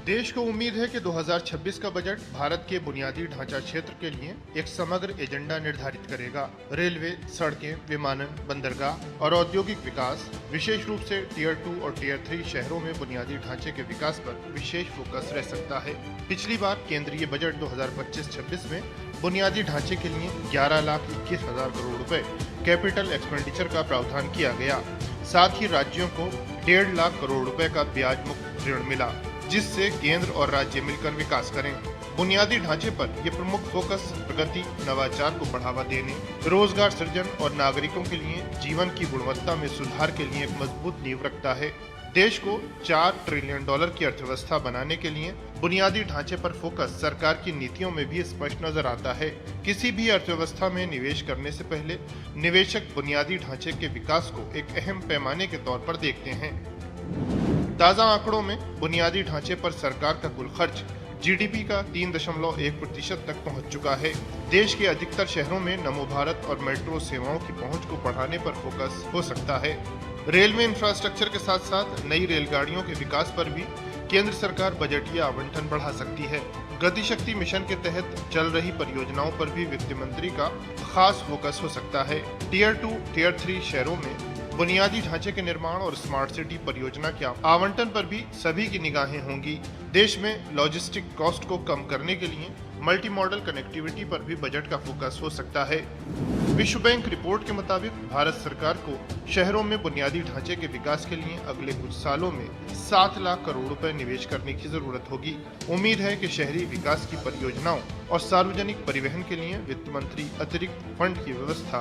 देश को उम्मीद है कि 2026 का बजट भारत के बुनियादी ढांचा क्षेत्र के लिए एक समग्र एजेंडा निर्धारित करेगा। रेलवे, सड़कें, विमानन, बंदरगाह और औद्योगिक विकास, विशेष रूप से टियर 2 और टियर 3 शहरों में बुनियादी ढांचे के विकास पर विशेष फोकस रह सकता है। पिछली बार केंद्रीय बजट 2025-26 में बुनियादी ढांचे के लिए 11,21,000 करोड़ रुपए कैपिटल एक्सपेंडिचर का प्रावधान किया गया। साथ ही राज्यों को 1.5 लाख करोड़ रुपए का ब्याज मुक्त ऋण मिला, जिससे केंद्र और राज्य मिलकर विकास करें। बुनियादी ढांचे पर ये प्रमुख फोकस प्रगति, नवाचार को बढ़ावा देने, रोजगार सृजन और नागरिकों के लिए जीवन की गुणवत्ता में सुधार के लिए एक मजबूत नींव रखता है। देश को $4 ट्रिलियन की अर्थव्यवस्था बनाने के लिए बुनियादी ढांचे पर फोकस सरकार की नीतियों में भी स्पष्ट नजर आता है। किसी भी अर्थव्यवस्था में निवेश करने से पहले निवेशक बुनियादी ढांचे के विकास को एक अहम पैमाने के तौर पर देखते हैं। ताज़ा आंकड़ों में बुनियादी ढांचे पर सरकार का कुल खर्च जीडीपी का 3.1% तक पहुंच चुका है। देश के अधिकतर शहरों में नमो भारत और मेट्रो सेवाओं की पहुंच को बढ़ाने पर फोकस हो सकता है। रेलवे इंफ्रास्ट्रक्चर के साथ साथ नई रेलगाड़ियों के विकास पर भी केंद्र सरकार बजटीय आवंटन बढ़ा सकती है। गति शक्ति मिशन के तहत चल रही परियोजनाओं पर भी वित्त मंत्री का खास फोकस हो सकता है। टियर 2, टियर 3 शहरों में बुनियादी ढांचे के निर्माण और स्मार्ट सिटी परियोजना के आवंटन पर भी सभी की निगाहें होंगी। देश में लॉजिस्टिक कॉस्ट को कम करने के लिए मल्टी मॉडल कनेक्टिविटी पर भी बजट का फोकस हो सकता है। विश्व बैंक रिपोर्ट के मुताबिक भारत सरकार को शहरों में बुनियादी ढांचे के विकास के लिए अगले कुछ सालों में 7 लाख करोड़ रुपए निवेश करने की जरूरत होगी। उम्मीद है कि शहरी विकास की परियोजनाओं और सार्वजनिक परिवहन के लिए वित्त मंत्री अतिरिक्त फंड की व्यवस्था